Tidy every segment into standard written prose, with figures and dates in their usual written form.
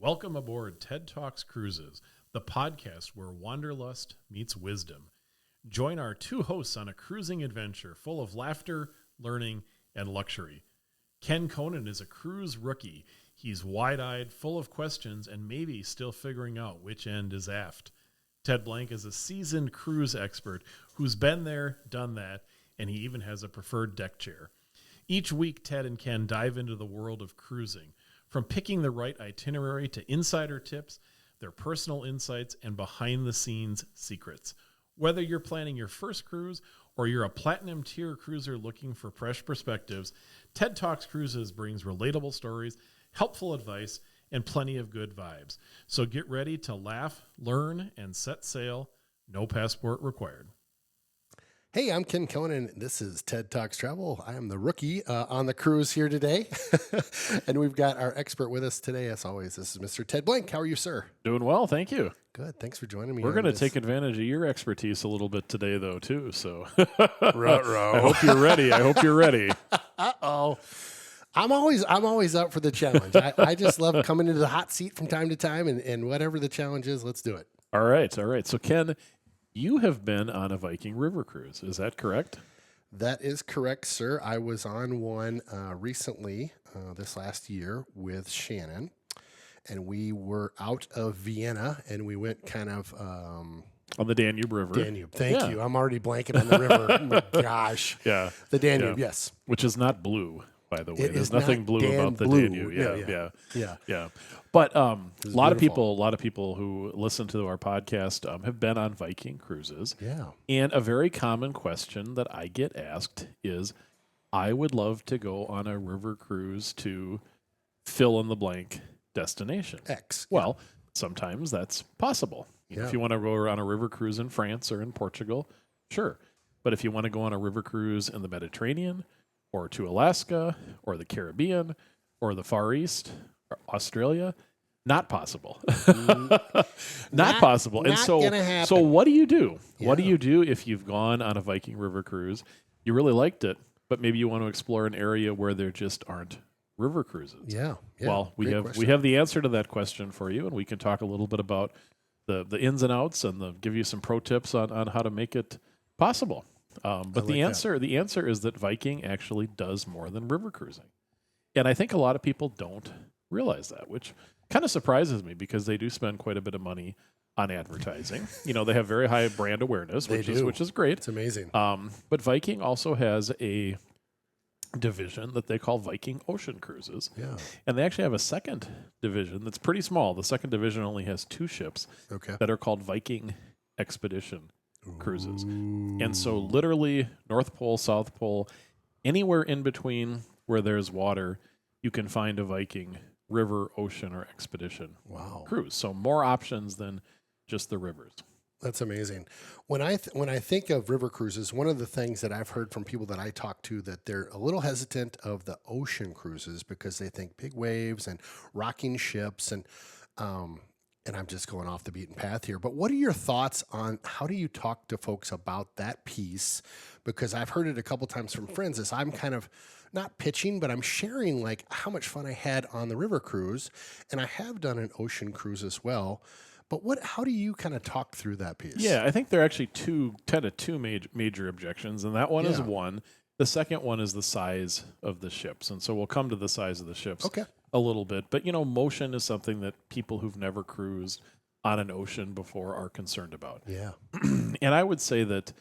Welcome aboard TED Talks Cruises, the podcast where wanderlust meets wisdom. Join our two hosts on a cruising adventure full of laughter, learning, and luxury. Ken Conan is a cruise rookie. He's wide-eyed, full of questions, and maybe still figuring out which end is aft. Ted Blank is a seasoned cruise expert who's been there, done that, and he even has a preferred deck chair. Each week, Ted and Ken dive into the world of cruising, from picking the right itinerary to insider tips, their personal insights, and behind-the-scenes secrets. Whether you're planning your first cruise or you're a platinum tier cruiser looking for fresh perspectives, TED Talks Cruises brings relatable stories, helpful advice, and plenty of good vibes. So get ready to laugh, learn, and set sail. No passport required. Hey, I'm Ken Conan. This is TED Talks Travel. I am the rookie on the cruise here today. And we've got our expert with us today, as always. This is Mr. Ted Blank. How are you, sir? Doing well, thank you. Good. Thanks for joining me. We're going to take advantage of your expertise a little bit today, though, too. So Ruh-roh. I hope you're ready. Uh-oh. I'm always up for the challenge. I just love coming into the hot seat from time to time, and whatever the challenge is, let's do it. All right. So, Ken, you have been on a Viking river cruise. Is that correct? That is correct, sir. I was on one recently, this last year, with Shannon, and we were out of Vienna, and we went kind of on the Danube River. Danube. Thank you. I'm already blanking on the river. Oh my gosh. Yeah. The Danube, yes. Which is not blue, by the way. There's nothing blue about the Danube. Yeah. But a lot of people who listen to our podcast have been on Viking cruises. Yeah. And a very common question that I get asked is, I would love to go on a river cruise to fill in the blank destination. X. Well, sometimes that's possible. If you want to go on a river cruise in France or in Portugal, sure. But if you want to go on a river cruise in the Mediterranean or to Alaska or the Caribbean or the Far East or Australia, not possible. Not possible. And so what do you do? Yeah. What do you do if you've gone on a Viking river cruise, you really liked it, but maybe you want to explore an area where there just aren't river cruises? Yeah. Well, we have the answer to that question for you, and we can talk a little bit about the ins and outs and give you some pro tips on how to make it possible. But the answer is that Viking actually does more than river cruising. And I think a lot of people don't realize that, which kind of surprises me because they do spend quite a bit of money on advertising. They have very high brand awareness, which is great. It's amazing. But Viking also has a division that they call Viking Ocean cruises. Yeah. And they actually have a second division that's pretty small. The second division only has 2 ships that are called Viking Expedition cruises. And so literally North Pole, South Pole, anywhere in between where there's water, you can find a Viking river, ocean, or expedition cruise. So more options than just the rivers. That's amazing. When I think of river cruises, one of the things that I've heard from people that I talk to, that they're a little hesitant of the ocean cruises because they think big waves and rocking ships and I'm just going off the beaten path here. But what are your thoughts on how do you talk to folks about that piece? Because I've heard it a couple times from friends as I'm kind of not pitching, but I'm sharing like how much fun I had on the river cruise, and I have done an ocean cruise as well. But how do you kind of talk through that piece? Yeah, I think there are actually two major objections, and that one is one. The second one is the size of the ships, and so we'll come to the size of the ships a little bit. But, motion is something that people who've never cruised on an ocean before are concerned about. Yeah. And I would say that,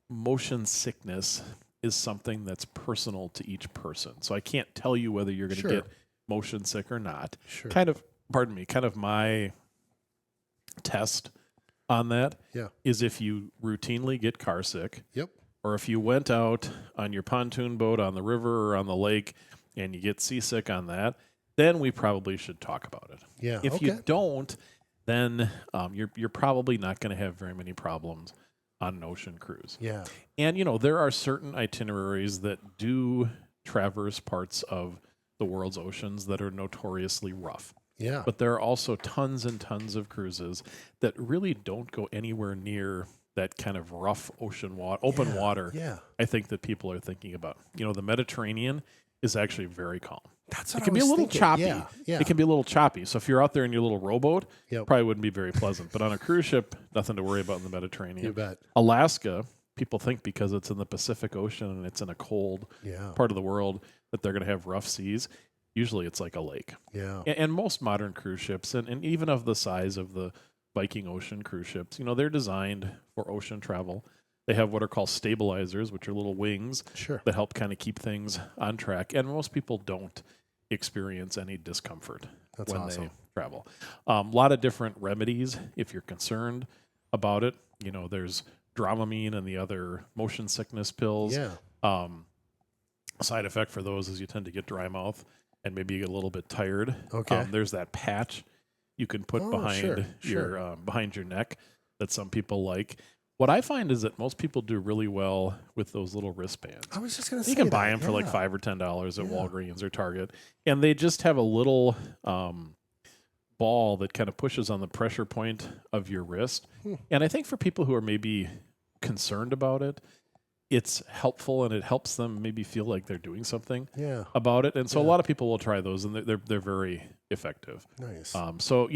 motion sickness is something that's personal to each person. So I can't tell you whether you're going to get motion sick or not. Sure. Kind of my test on that is if you routinely get car sick. Yep. Or if you went out on your pontoon boat on the river or on the lake and you get seasick on that, then we probably should talk about it. Yeah. If you don't, then you're probably not going to have very many problems on an ocean cruise. Yeah. And, there are certain itineraries that do traverse parts of the world's oceans that are notoriously rough. Yeah. But there are also tons and tons of cruises that really don't go anywhere near that kind of rough ocean open water. Yeah. I think that people are thinking about. The Mediterranean is actually very calm. That's It what can I be a was little thinking. choppy. Yeah, yeah. It can be a little choppy. So if you're out there in your little rowboat, Yep. probably wouldn't be very pleasant. But on a cruise ship, nothing to worry about in the You Mediterranean. bet. Alaska, people think because it's in the Pacific Ocean and it's in a cold Yeah, part of the world that they're going to have rough seas. Usually it's like a lake. yeah. And most modern cruise ships, and even of the size of the Viking Ocean cruise ships, they're designed for ocean travel. They have what are called stabilizers, which are little wings Sure. that help kind of keep things on track. And most people don't experience any discomfort That's when awesome. they travel. A lot of different remedies if you're concerned about it. There's Dramamine and the other motion sickness pills. Yeah. Side effect for those is you tend to get dry mouth and maybe get a little bit tired. Okay. There's that patch you can put behind your neck that some people like. What I find is that most people do really well with those little wristbands. I was just going to say you can buy that. them for like $5 or $10 at Walgreens or Target, and they just have a little ball that kind of pushes on the pressure point of your wrist. And I think for people who are maybe concerned about it, it's helpful and it helps them maybe feel like they're doing something about it. And so a lot of people will try those, and they're very effective. Nice. So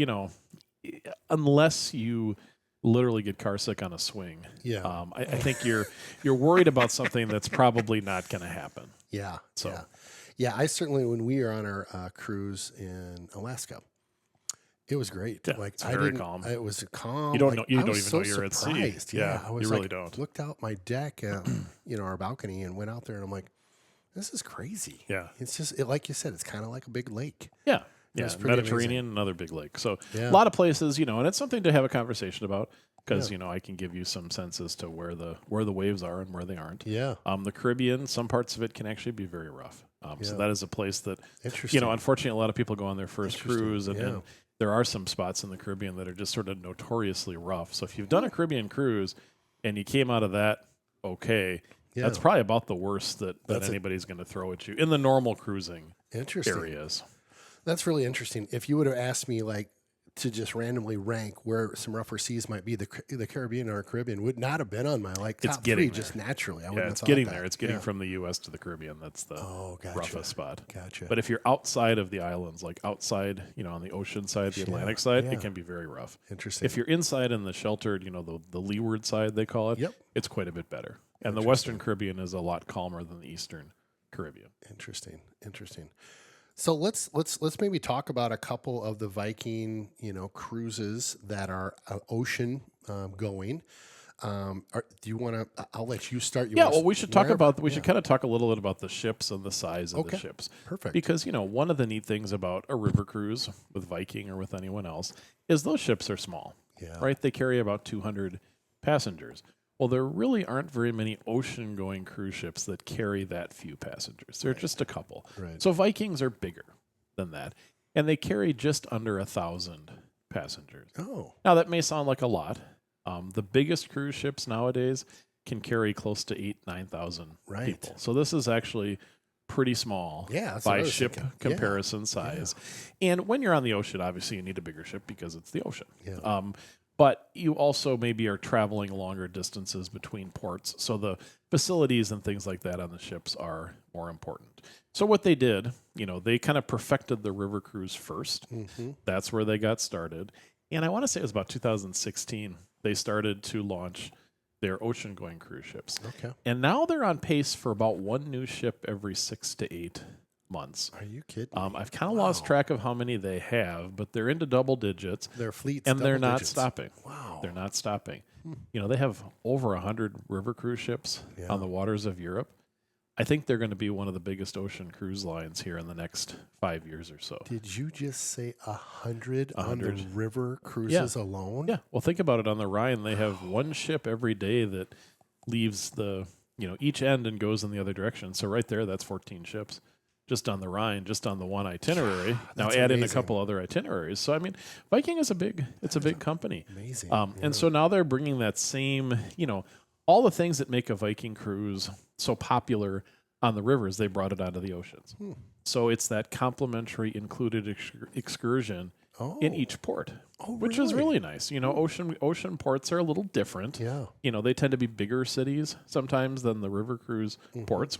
unless you literally get car sick on a swing, I think you're worried about something that's probably not going to happen. Yeah. So yeah. I certainly, when we were on our cruise in Alaska, it was great. Yeah, like it's very calm. It was calm. You don't know. You I don't was even know so you're surprised. at sea. Yeah, I was you really don't. Looked out my deck, our balcony, and went out there, and I'm like, this is crazy. Yeah. It's just like you said, it's kind of like a big lake. Yeah. It Yeah. was pretty Mediterranean, amazing. another big lake. So Yeah. a lot of places, and it's something to have a conversation about because I can give you some sense as to where the waves are and where they aren't. Yeah. The Caribbean, some parts of it can actually be very rough. So that is a place that Interesting. unfortunately, a lot of people go on their first cruise, and, Yeah. and there are some spots in the Caribbean that are just sort of notoriously rough. So if you've done a Caribbean cruise and you came out of that okay, that's probably about the worst that anybody's going to throw at you in the normal cruising areas. That's really interesting. If you would have asked me to just randomly rank where some rougher seas might be, the Caribbean or Caribbean would not have been on my top three just naturally. I it's getting there. It's getting from the U.S. to the Caribbean. That's the roughest spot. Gotcha. But if you're outside of the islands, like outside, on the ocean side, the Atlantic side, it can be very rough. Interesting. If you're inside in the sheltered, the leeward side, they call it, it's quite a bit better. And the Western Caribbean is a lot calmer than the Eastern Caribbean. Interesting. So let's maybe talk about a couple of the Viking, cruises that are ocean going. Do you want to? I'll let you start. Well, we should talk about. We should kind of talk a little bit about the ships and the size of the ships. Perfect. Because one of the neat things about a river cruise with Viking or with anyone else is those ships are small. Yeah. Right. They carry about 200 passengers. Well, there really aren't very many ocean-going cruise ships that carry that few passengers. There are just a couple. Right. So Vikings are bigger than that, and they carry just under 1,000 passengers. Oh. Now, that may sound like a lot. The biggest cruise ships nowadays can carry close to 9,000 people. So this is actually pretty small by ship comparison size. Yeah. And when you're on the ocean, obviously you need a bigger ship because it's the ocean. Yeah. But you also maybe are traveling longer distances between ports. So the facilities and things like that on the ships are more important. So what they did, they kind of perfected the river cruise first. Mm-hmm. That's where they got started. And I want to say it was about 2016, they started to launch their ocean-going cruise ships. Okay. And now they're on pace for about one new ship every 6 to 8 months. Are you kidding? I've kind of lost track of how many they have, but they're into double digits. Their fleets, and they're not stopping. Wow, they're not stopping. They have over 100 river cruise ships on the waters of Europe. I think they're going to be one of the biggest ocean cruise lines here in the next 5 years or so. Did you just say 100 on the river cruises alone? Yeah. Well, think about it. On the Rhine, they have one ship every day that leaves each end and goes in the other direction. So right there, that's 14 ships. Just on the Rhine, just on the one itinerary. Now add in a couple other itineraries. So, I mean, Viking is a big company. Amazing. And so now they're bringing that same, all the things that make a Viking cruise so popular on the rivers, they brought it onto the oceans. So it's that complimentary included excursion in each port, which is really nice. Ocean ports are a little different. Yeah. They tend to be bigger cities sometimes than the river cruise ports.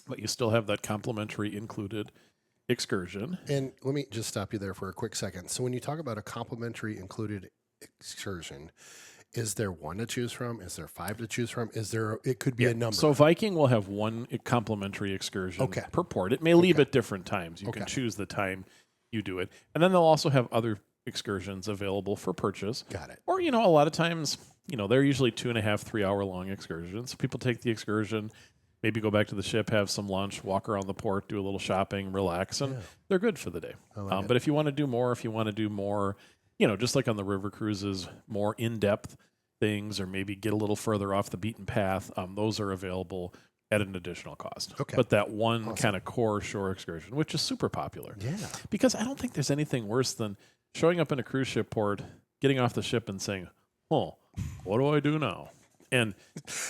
But you still have that complimentary included excursion. And let me just stop you there for a quick second. So when you talk about a complimentary included excursion, is there one to choose from? Is there 5 to choose from? Is there? It could be a number. So Viking will have one complimentary excursion per port. It may leave at different times. You can choose the time you do it. And then they'll also have other excursions available for purchase. Got it. Or, a lot of times, they're usually 2.5, 3 hour long excursions. People take the excursion, maybe go back to the ship, have some lunch, walk around the port, do a little shopping, relax, and they're good for the day. But if you want to do more, just like on the river cruises, more in-depth things, or maybe get a little further off the beaten path, those are available at an additional cost. But that one kind of core shore excursion, which is super popular. Yeah. Because I don't think there's anything worse than showing up in a cruise ship port, getting off the ship and saying, "Oh, what do I do now?" And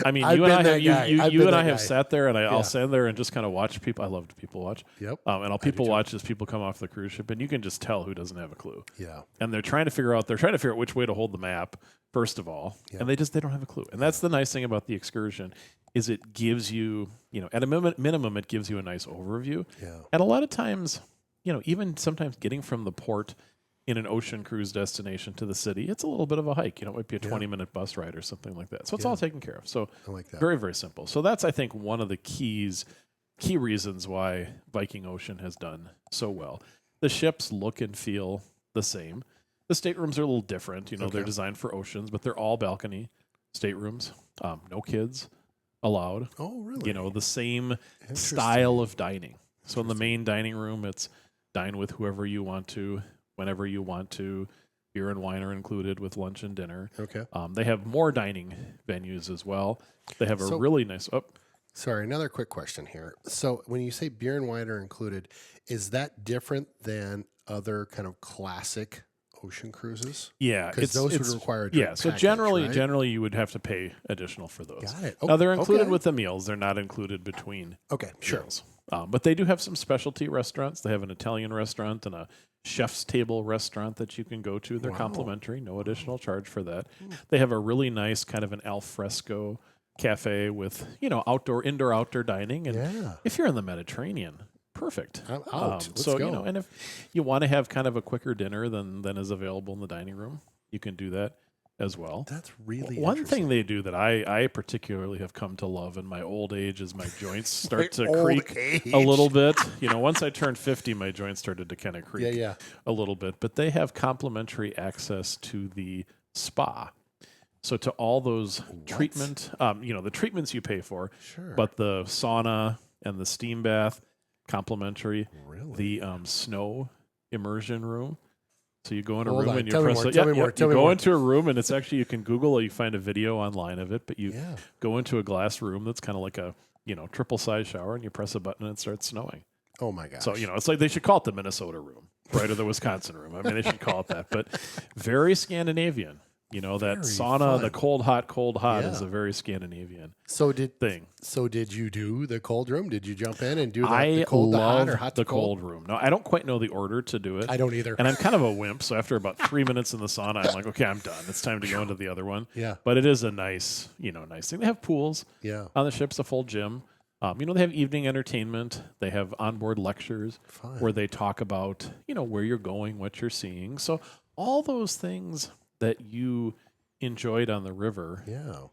I mean, you and I have sat there, and I'll stand there and just kind of watch people. I love to people watch. Yep. And I'll people watch as people come off the cruise ship, and you can just tell who doesn't have a clue. Yeah. And they're trying to figure out which way to hold the map first of all, and they don't have a clue. And that's the nice thing about the excursion is it gives you, at a minimum, it gives you a nice overview. Yeah. And a lot of times, even sometimes getting from the port in an ocean cruise destination to the city, it's a little bit of a hike. It might be a 20-minute bus ride or something like that. So it's all taken care of. So I like that. Very, very simple. So that's, I think, one of the key reasons why Viking Ocean has done so well. The ships look and feel the same. The staterooms are a little different. They're designed for oceans, but they're all balcony staterooms. No kids allowed. Oh, really? The same style of dining. So in the main dining room, it's dine with whoever you want to, whenever you want to. Beer and wine are included with lunch and dinner. Okay. They have more dining venues as well. They have a really nice... Sorry, another quick question here. So when you say beer and wine are included, is that different than other kind of classic ocean cruises? Yeah. Because those would require a drink so package, generally you would have to pay additional for those. Got it. Now, they're included with the meals. They're not included between meals. But they do have some specialty restaurants. They have an Italian restaurant and a chef's table restaurant that you can go to. They're complimentary, no additional charge for that. They have a really nice kind of an al fresco cafe with, indoor-outdoor dining. And if you're in the Mediterranean, perfect. I'm out. Let's go. And if you want to have kind of a quicker dinner than is available in the dining room, you can do that as well. That's really one thing they do that I particularly have come to love in my old age is my joints start to creak a little bit. Once I turned 50, my joints started to kind of creak a little bit. But they have complimentary access to the spa. So to all those treatment, the treatments you pay for, but the sauna and the steam bath, complimentary. Really? The snow immersion room. So you go in a room and you go into a room and it's actually, you can Google or you find a video online of it, but you go into a glass room that's kind of like a, triple size shower and you press a button and it starts snowing. Oh my gosh. So, it's like they should call it the Minnesota room, right? Or the Wisconsin room. I mean, they should call it that, but very Scandinavian. That very sauna, fun. The cold, hot is a very Scandinavian thing. So did you do the cold room? Did you jump in and do the cold, the hot, or hot to cold? Cold room. No, I don't quite know the order to do it. I don't either. And I'm kind of a wimp, so after about 3 minutes in the sauna, I'm like, okay, I'm done. It's time to go into the other one. Yeah. But it is a nice thing. They have pools on the ships, a full gym. They have evening entertainment. They have onboard lectures where they talk about, where you're going, what you're seeing. So all those things that you enjoyed on the river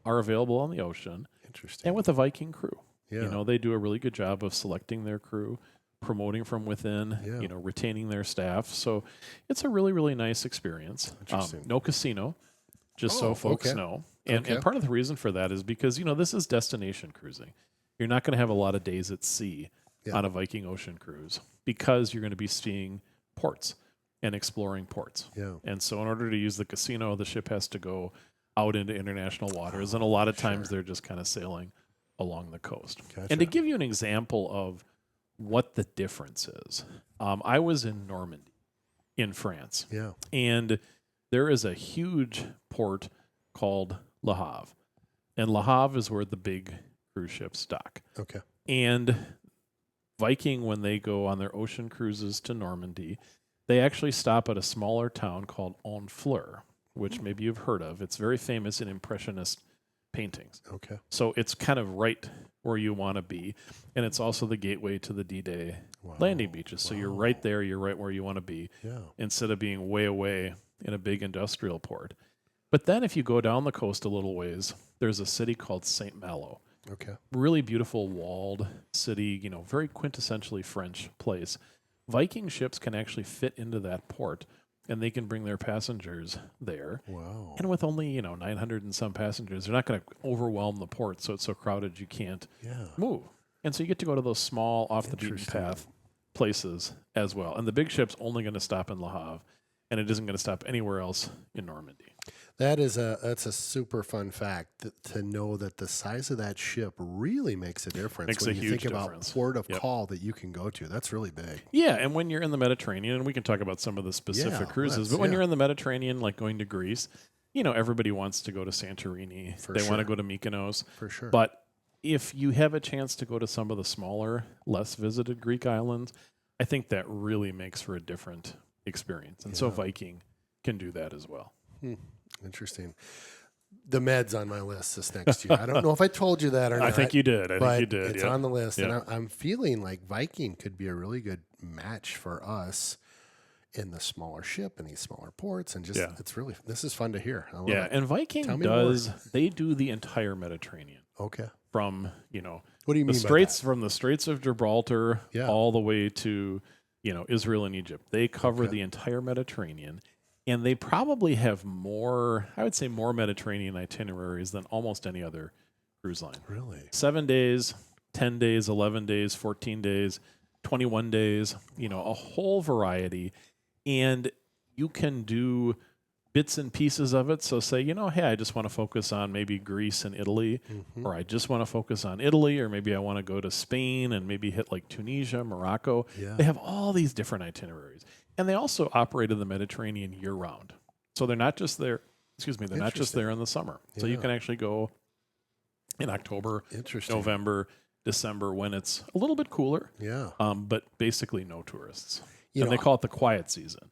are available on the ocean. Interesting. And with a Viking crew. Yeah. They do a really good job of selecting their crew, promoting from within, retaining their staff. So it's a really, really nice experience. No casino, just so folks know. And part of the reason for that is because, this is destination cruising. You're not going to have a lot of days at sea on a Viking Ocean cruise because you're going to be seeing ports and exploring ports. Yeah. And so in order to use the casino, the ship has to go out into international waters. And a lot of times they're just kind of sailing along the coast. Gotcha. And to give you an example of what the difference is, I was in Normandy in France. Yeah. And there is a huge port called Le Havre. And Le Havre is where the big cruise ships dock. Okay. And Viking, when they go on their ocean cruises to Normandy, they actually stop at a smaller town called Honfleur, which maybe you've heard of. It's very famous in Impressionist paintings. Okay. So it's kind of right where you want to be. And it's also the gateway to the D-Day Wow. landing beaches. So you're Wow. right there. You're right where you want to be Yeah. instead of being way away in a big industrial port. But then if you go down the coast a little ways, there's a city called St. Malo. Okay. Really beautiful walled city, very quintessentially French place. Viking ships can actually fit into that port, and they can bring their passengers there. Wow. And with only, 900 and some passengers, they're not going to overwhelm the port so it's so crowded you can't move. And so you get to go to those small, off-the-beaten path places as well. And the big ship's only going to stop in Le Havre, and it isn't going to stop anywhere else in Normandy. That's a super fun fact to know that the size of that ship really makes a difference Makes when a you huge think difference. about port of call that you can go to. That's really big. Yeah, and when you're in the Mediterranean, and we can talk about some of the specific cruises, but when you're in the Mediterranean, like going to Greece, everybody wants to go to Santorini. They want to go to Mykonos. For sure. But if you have a chance to go to some of the smaller, less visited Greek islands, I think that really makes for a different experience. And so Viking can do that as well. Interesting. The Med's on my list this next year. I don't know if I told you that or not. I think you did. It's on the list. And I'm feeling like Viking could be a really good match for us in the smaller ship and these smaller ports. And this is fun to hear. I love it. And Viking they do the entire Mediterranean. Okay. From, what do you mean from the Straits of Gibraltar all the way to, Israel and Egypt. They cover the entire Mediterranean. And they probably have more Mediterranean itineraries than almost any other cruise line. Really? 7 days, 10 days, 11 days, 14 days, 21 days, a whole variety. And you can do bits and pieces of it. So say, hey, I just want to focus on maybe Greece and Italy, or I just want to focus on Italy, or maybe I want to go to Spain and maybe hit like Tunisia, Morocco. Yeah. They have all these different itineraries. And they also operate in the Mediterranean year-round. So they're not just there, they're not just there in the summer. So you can actually go in October, November, December when it's a little bit cooler. Yeah. But basically no tourists. They call it the quiet season,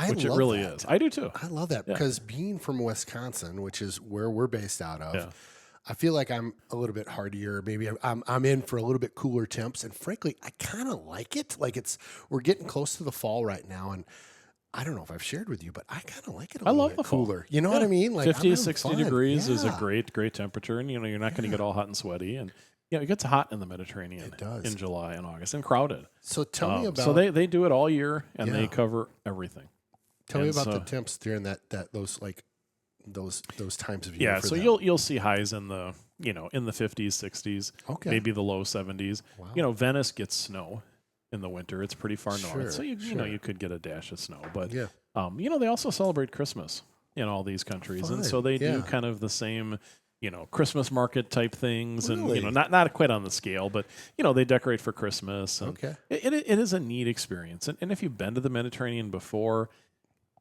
which it really is. I do too. I love that because being from Wisconsin, which is where we're based out of, I feel like I'm a little bit hardier. Maybe I'm in for a little bit cooler temps, and frankly, I kind of like it. Like we're getting close to the fall right now, and I don't know if I've shared with you, but I kind of like it a little bit cooler. You know what I mean? Like 50 to 60 degrees is a great temperature, and you're not going to get all hot and sweaty. And it gets hot in the Mediterranean. It does. In July and August, and crowded. So tell me about. So they do it all year, and they cover everything. Tell me about the temps during those times of year. Yeah, so you'll see highs in the in the 50s, 60s, maybe the low 70s. Wow. Venice gets snow in the winter. It's pretty far north, so you could get a dash of snow. But they also celebrate Christmas in all these countries, and so they do kind of the same Christmas market type things, really? And not quite on the scale, but they decorate for Christmas. And it is a neat experience, and if you've been to the Mediterranean before,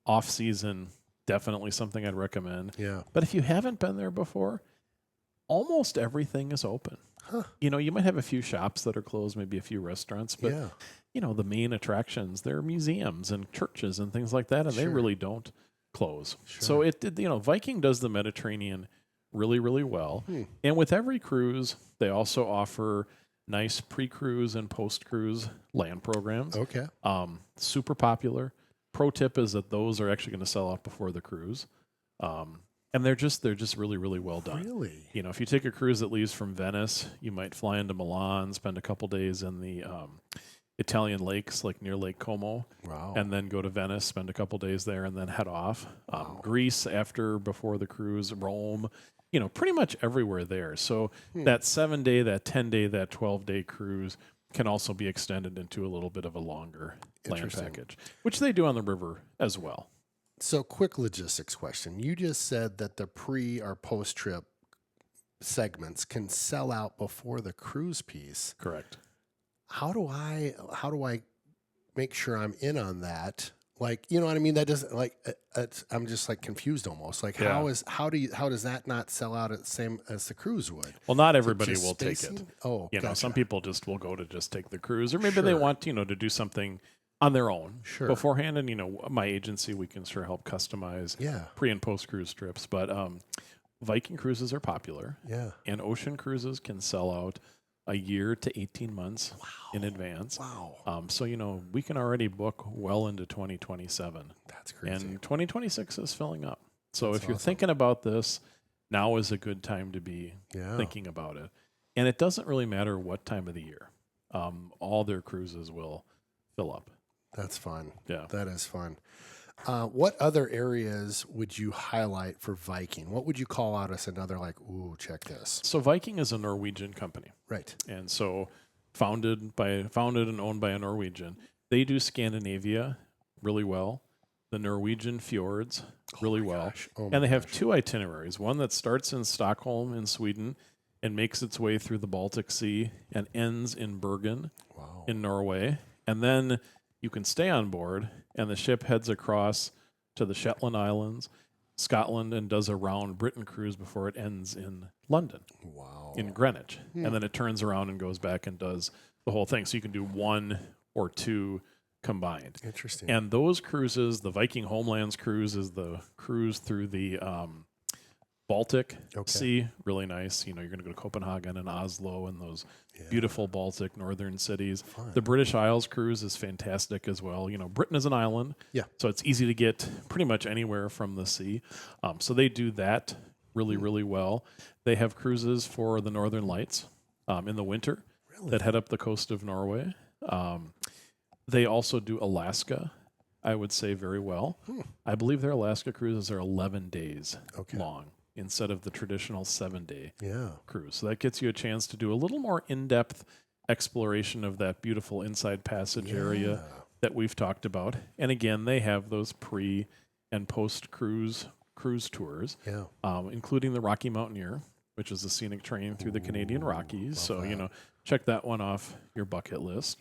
off season. Definitely something I'd recommend. Yeah. But if you haven't been there before, almost everything is open. Huh. You might have a few shops that are closed, maybe a few restaurants, but the main attractions, they're museums and churches and things like that, and they really don't close. Sure. So Viking does the Mediterranean really, really well. And with every cruise, they also offer nice pre-cruise and post-cruise land programs. Okay. Super popular. Pro tip is that those are actually going to sell out before the cruise. And they're just really, really well done. Really? If you take a cruise that leaves from Venice, you might fly into Milan, spend a couple days in the Italian lakes, like near Lake Como. Wow. And then go to Venice, spend a couple days there, and then head off. Greece before the cruise, Rome, pretty much everywhere there. So that 7-day, that 10-day, that 12-day cruise can also be extended into a little bit of a longer land package, which they do on the river as well. So quick logistics question. You just said that the pre or post trip segments can sell out before the cruise piece. Correct. How do I make sure I'm in on that? Like, you know what I mean? That doesn't I'm just like confused almost. Like how does that not sell out at the same as the cruise would? Well, not everybody will take it. Oh, gotcha. Some people just will go to just take the cruise, or maybe they want, to do something on their own beforehand. And, my agency, we can sure help customize pre and post cruise trips. But Viking cruises are popular, Yeah. and ocean cruises can sell out a year to 18 months in advance. Wow. So, we can already book well into 2027. That's crazy. And 2026 is filling up. So That's if you're awesome. thinking about this, now is a good time to be thinking about it. And it doesn't really matter what time of the year. All their cruises will fill up. That's fun. Yeah. That is fun. What other areas would you highlight for Viking? What would you call out as another ooh, check this? So Viking is a Norwegian company. Right. And so founded and owned by a Norwegian. They do Scandinavia really well, the Norwegian fjords really well. And they have 2 itineraries, one that starts in Stockholm in Sweden and makes its way through the Baltic Sea and ends in Bergen in Norway. And then you can stay on board, and the ship heads across to the Shetland Islands, Scotland, and does a round Britain cruise before it ends in London, in Greenwich. And then it turns around and goes back and does the whole thing. So you can do 1 or 2 combined. Interesting. And those cruises, the Viking Homelands cruise is the cruise through the Baltic Sea, really nice. You're going to go to Copenhagen and Oslo and those beautiful Baltic northern cities. Fun. The British Isles cruise is fantastic as well. Britain is an island, so it's easy to get pretty much anywhere from the sea. So they do that really, really well. They have cruises for the Northern Lights in the winter that head up the coast of Norway. They also do Alaska, I would say, very well. I believe their Alaska cruises are 11 days long instead of the traditional 7-day cruise. So that gets you a chance to do a little more in-depth exploration of that beautiful inside passage area that we've talked about. And again, they have those pre- and post-cruise tours, including the Rocky Mountaineer, which is a scenic train through the Canadian Rockies. So, check that one off your bucket list.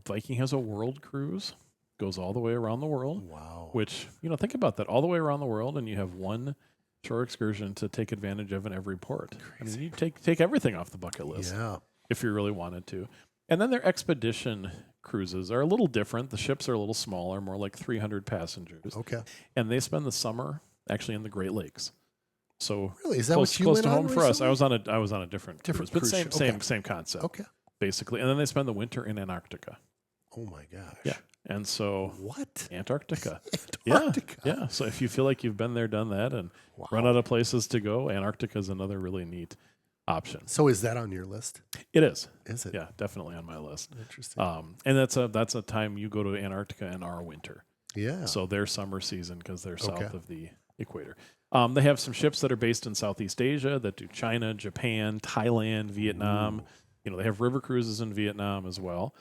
Viking has a world cruise, goes all the way around the world. Which, think about that, all the way around the world, and you have one shore excursion to take advantage of in every port. Crazy. I mean, you take everything off the bucket list if you really wanted to. And then their expedition cruises are a little different. The ships are a little smaller, more like 300 passengers. And they spend the summer actually in the Great Lakes. So really, is that close, what you close went to on home for us? I was on a different cruise, but cruise ship. same concept. Basically. And then they spend the winter in Antarctica. Oh my gosh. Yeah. And so what? Antarctica. Antarctica. Yeah. So if you feel like you've been there, done that, and run out of places to go, Antarctica is another really neat option. So is that on your list? It is. Is it? Yeah, definitely on my list. Interesting. And that's a time you go to Antarctica in our winter. Yeah. So their summer season, because they're south of the equator. They have some ships that are based in Southeast Asia that do China, Japan, Thailand, Vietnam. They have river cruises in Vietnam as well.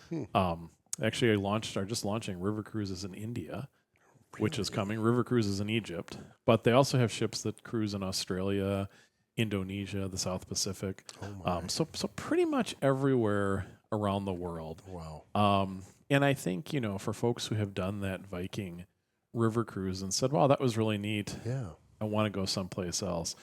Actually, are just launching river cruises in India, which is coming. River cruises in Egypt, but they also have ships that cruise in Australia, Indonesia, the South Pacific. So pretty much everywhere around the world. Wow. And I think for folks who have done that Viking river cruise and said, "Wow, that was really neat. Yeah. I want to go someplace else."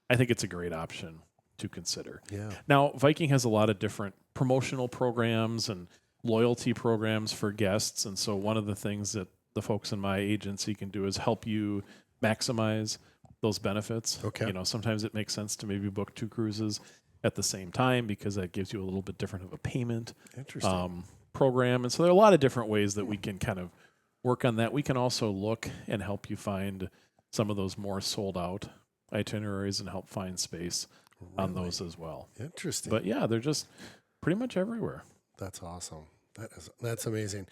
I think it's a great option to consider. Yeah. Now, Viking has a lot of different promotional programs and loyalty programs for guests. And so one of the things that the folks in my agency can do is help you maximize those benefits. Sometimes it makes sense to maybe book 2 cruises at the same time because that gives you a little bit different of a payment program. And so there are a lot of different ways that we can kind of work on that. We can also look and help you find some of those more sold out itineraries and help find space on those as well. Interesting. But yeah, they're just pretty much everywhere. That's awesome. That's amazing.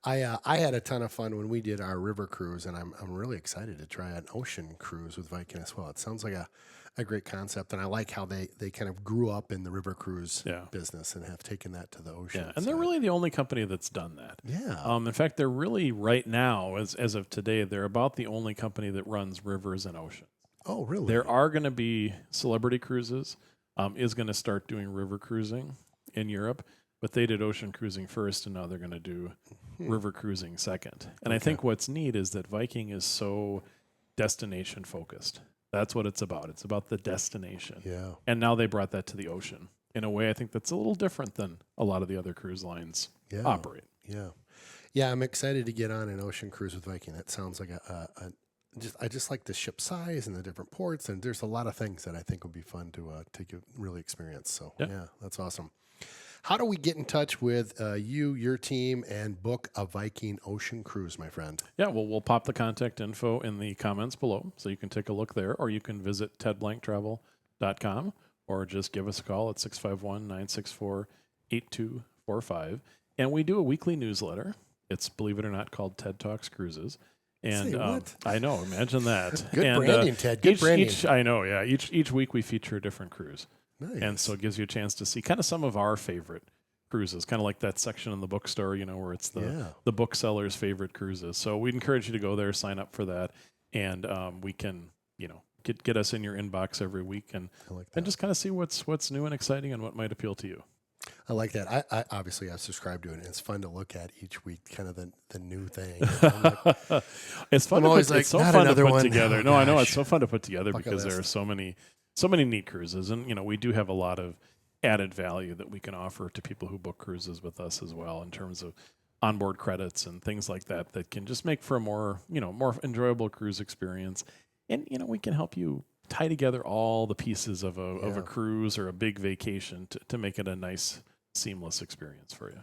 I had a ton of fun when we did our river cruise, and I'm really excited to try an ocean cruise with Viking as well. It sounds like a great concept, and I like how they kind of grew up in the river cruise business and have taken that to the ocean. Yeah, and they're really the only company that's done that. Yeah. In fact, they're really right now, as of today, they're about the only company that runs rivers and oceans. Oh, really? There are going to be Celebrity Cruises is going to start doing river cruising in Europe. But they did ocean cruising first, and now they're going to do river cruising second. And I think what's neat is that Viking is so destination focused. That's what it's about. It's about the destination. Yeah. And now they brought that to the ocean in a way I think that's a little different than a lot of the other cruise lines operate. Yeah. Yeah, I'm excited to get on an ocean cruise with Viking. That sounds like I just like the ship size and the different ports, and there's a lot of things that I think would be fun to really experience. So yeah, that's awesome. How do we get in touch with you, your team, and book a Viking Ocean cruise, my friend? Yeah, well, we'll pop the contact info in the comments below, so you can take a look there, or you can visit tedblanktravel.com, or just give us a call at 651-964-8245. And we do a weekly newsletter. It's, believe it or not, called TED Talks Cruises. And Say what? I know, imagine that. Good branding, Ted. Good branding. I know, yeah. Each week we feature a different cruise. Nice. And so it gives you a chance to see kind of some of our favorite cruises, kind of like that section in the bookstore, where it's the bookseller's favorite cruises. So we'd encourage you to go there, sign up for that, and we can, get us in your inbox every week and just kind of see what's new and exciting and what might appeal to you. I like that. I obviously I've subscribed to it, and it's fun to look at each week, kind of the new thing. It's fun. It's so fun to put together. Oh, no, I know it's so fun to put together Bucket because list. there are so many neat cruises, and we do have a lot of added value that we can offer to people who book cruises with us as well, in terms of onboard credits and things like that can just make for a more enjoyable cruise experience. And we can help you tie together all the pieces of a cruise or a big vacation to make it a nice, seamless experience for you.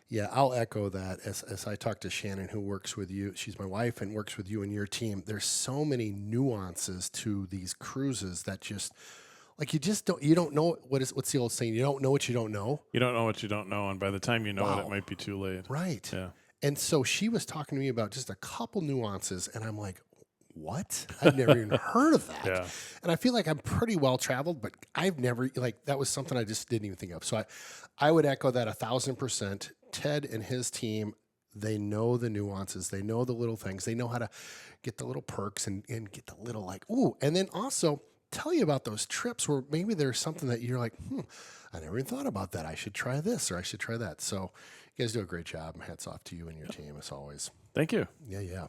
Yeah, I'll echo that as I talk to Shannon, who works with you. She's my wife and works with you and your team. There's so many nuances to these cruises that just you don't know what's the old saying? You don't know what you don't know. You don't know what you don't know, and by the time you know it might be too late. Right. Yeah. And so she was talking to me about just a couple nuances, and I'm like, what? I've never even heard of that. Yeah. And I feel like I'm pretty well traveled, but I've never, that was something I just didn't even think of. So I would echo that 1,000%. Ted and his team, they know the nuances. They know the little things. They know how to get the little perks and get the little ooh. And then also tell you about those trips where maybe there's something that you're like, I never even thought about that. I should try this or I should try that. So you guys do a great job. Hats off to you and your team as always. Thank you. Yeah.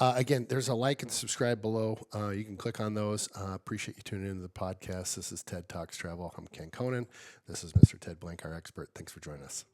Again, there's a like and subscribe below. You can click on those. Appreciate you tuning into the podcast. This is TED Talks Travel. I'm Ken Conan. This is Mr. Ted Blank, our expert. Thanks for joining us.